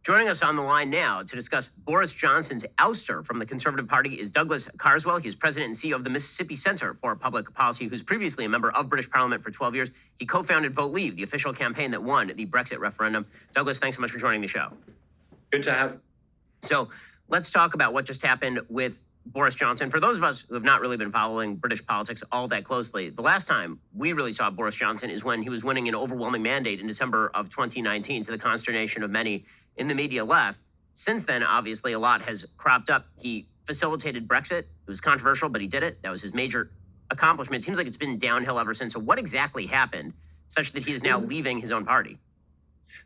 Joining us on the line now to discuss Boris Johnson's ouster from the Conservative Party is Douglas Carswell. He is president and CEO of the Mississippi Center for Public Policy, who's previously a member of British Parliament for 12 years. He co-founded Vote Leave, the official campaign that won the Brexit referendum. Douglas, thanks so much for joining the show. Good to have. So let's talk about what just happened with Boris Johnson. For those of us who have not really been following British politics all that closely, the last time we really saw Boris Johnson is when he was winning an overwhelming mandate in December of 2019 to the consternation of many in the media left. Since then, obviously, a lot has cropped up. He facilitated Brexit. It was controversial, but he did it. That was his major accomplishment. It seems like it's been downhill ever since. So what exactly happened such that he is now leaving his own party?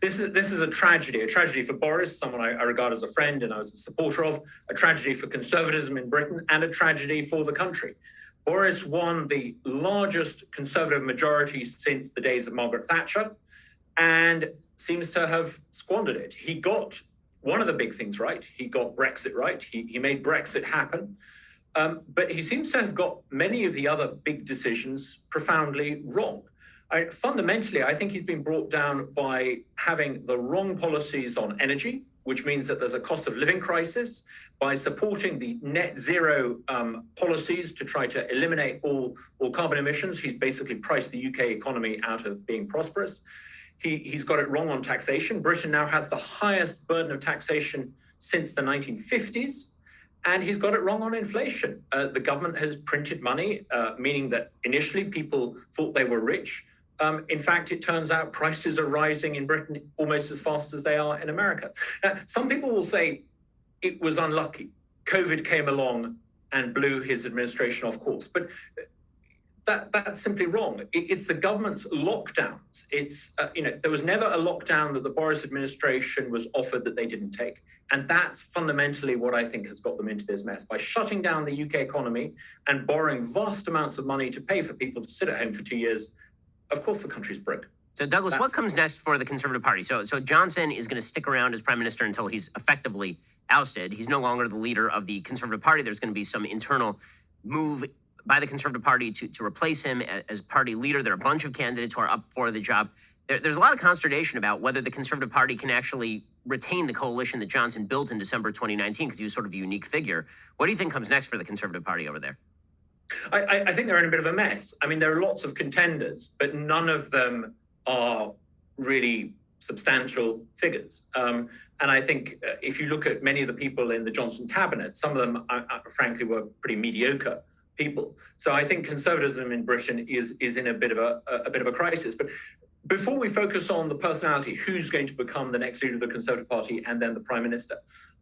This is a tragedy for Boris, someone I regard as a friend and I was a supporter of, a tragedy for conservatism in Britain, and a tragedy for the country. Boris won the largest Conservative majority since the days of Margaret Thatcher and seems to have squandered it. He got one of the big things right. He got Brexit right. He made Brexit happen. But he seems to have got many of the other big decisions profoundly wrong. Fundamentally, I think he's been brought down by having the wrong policies on energy, which means that there's a cost of living crisis, by supporting the net zero policies to try to eliminate all carbon emissions. He's basically priced the UK economy out of being prosperous. He's got it wrong on taxation. Britain now has the highest burden of taxation since the 1950s. And he's got it wrong on inflation. The government has printed money, meaning that initially people thought they were rich. In fact, it turns out prices are rising in Britain almost as fast as they are in America. Now, some people will say it was unlucky. COVID came along and blew his administration off course. But that's simply wrong. It's the government's lockdowns. There was never a lockdown that the Boris administration was offered that they didn't take. And that's fundamentally what I think has got them into this mess. By shutting down the UK economy and borrowing vast amounts of money to pay for people to sit at home for 2 years, of course the country's broke. So Douglas, what comes next for the Conservative Party? So Johnson is going to stick around as prime minister until he's effectively ousted. He's no longer the leader of the Conservative Party. There's going to be some internal move by the Conservative Party to replace him as party leader. There are a bunch of candidates who are up for the job. There's a lot of consternation about whether the Conservative Party can actually retain the coalition that Johnson built in December 2019, because he was sort of a unique figure. What do you think comes next for the Conservative Party over there? I think they're in a bit of a mess. I mean, there are lots of contenders, but none of them are really substantial figures. And I think if you look at many of the people in the Johnson cabinet, some of them, frankly, were pretty mediocre people. So I think conservatism in Britain is in a bit of a crisis. But before we focus on the personality, who's going to become the next leader of the Conservative Party and then the Prime Minister,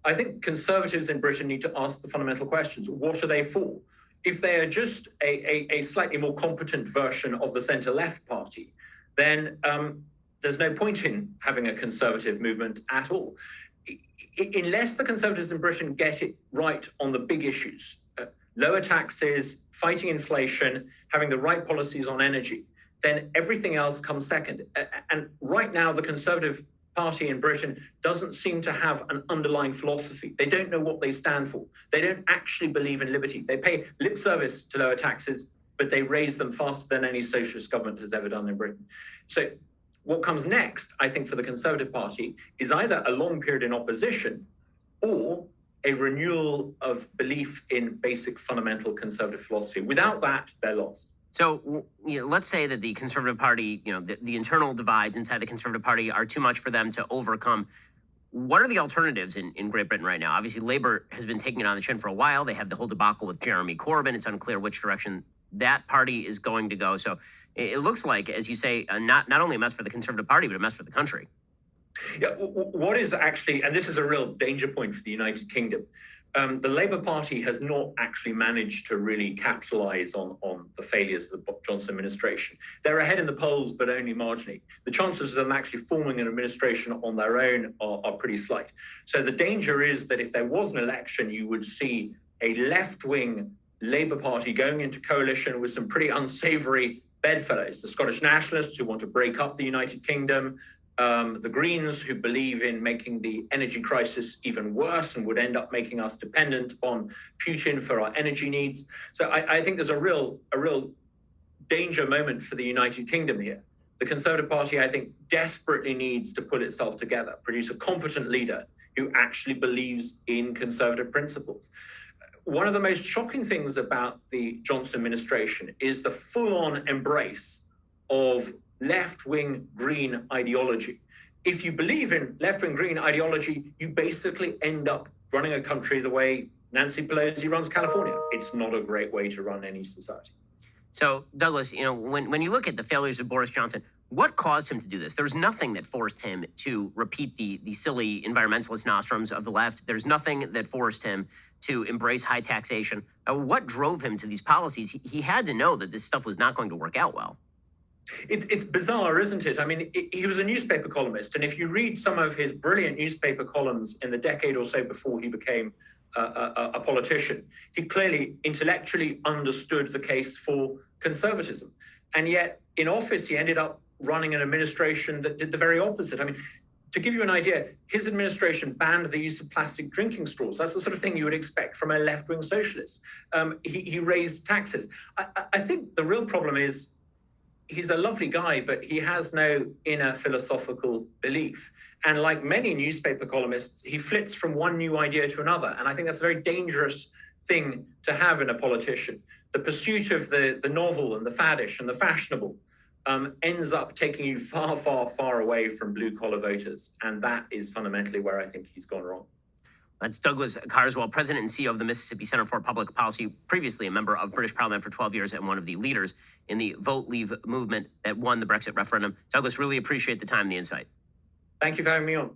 I think conservatives in Britain need to ask the fundamental questions. What are they for? If they are just a slightly more competent version of the centre-left party, then there's no point in having a conservative movement at all. Unless the Conservatives in Britain get it right on the big issues, lower taxes, fighting inflation, having the right policies on energy, then everything else comes second. And right now, the Conservative Party in Britain doesn't seem to have an underlying philosophy. They don't know what they stand for. They don't actually believe in liberty. They pay lip service to lower taxes, but they raise them faster than any socialist government has ever done in Britain. So what comes next, I think, for the Conservative Party is either a long period in opposition or a renewal of belief in basic fundamental conservative philosophy. Without that, they're lost. So let's say that the Conservative Party, the internal divides inside the Conservative Party are too much for them to overcome. What are the alternatives in Great Britain right now? Obviously, Labour has been taking it on the chin for a while. They have the whole debacle with Jeremy Corbyn. It's unclear which direction that party is going to go. So it looks like, as you say, not only a mess for the Conservative Party, but a mess for the country. Yeah, what is actually, and this is a real danger point for the United Kingdom, the Labour Party has not actually managed to really capitalise on the failures of the Johnson administration. They're ahead in the polls, but only marginally. The chances of them actually forming an administration on their own are pretty slight. So the danger is that if there was an election, you would see a left-wing Labour Party going into coalition with some pretty unsavoury bedfellows, the Scottish nationalists who want to break up the United Kingdom, the Greens, who believe in making the energy crisis even worse and would end up making us dependent upon Putin for our energy needs. So I think there's a real danger moment for the United Kingdom here. The Conservative Party, I think, desperately needs to pull itself together, produce a competent leader who actually believes in conservative principles. One of the most shocking things about the Johnson administration is the full-on embrace of left-wing green ideology. If you believe in left-wing green ideology, you basically end up running a country the way Nancy Pelosi runs California. It's not a great way to run any society. So, Douglas, when you look at the failures of Boris Johnson, what caused him to do this? There's nothing that forced him to repeat the silly environmentalist nostrums of the left. There's nothing that forced him to embrace high taxation. What drove him to these policies? He had to know that this stuff was not going to work out well. It's bizarre, isn't it? I mean, he was a newspaper columnist, and if you read some of his brilliant newspaper columns in the decade or so before he became a politician, he clearly intellectually understood the case for conservatism. And yet, in office, he ended up running an administration that did the very opposite. I mean, to give you an idea, his administration banned the use of plastic drinking straws. That's the sort of thing you would expect from a left-wing socialist. He raised taxes. I think the real problem is he's a lovely guy, but he has no inner philosophical belief. And like many newspaper columnists, he flits from one new idea to another. And I think that's a very dangerous thing to have in a politician. The pursuit of the novel and the faddish and the fashionable ends up taking you far, far, far away from blue-collar voters. And that is fundamentally where I think he's gone wrong. That's Douglas Carswell, President and CEO of the Mississippi Center for Public Policy, previously a member of British Parliament for 12 years and one of the leaders in the Vote Leave movement that won the Brexit referendum. Douglas, really appreciate the time and the insight. Thank you for having me on.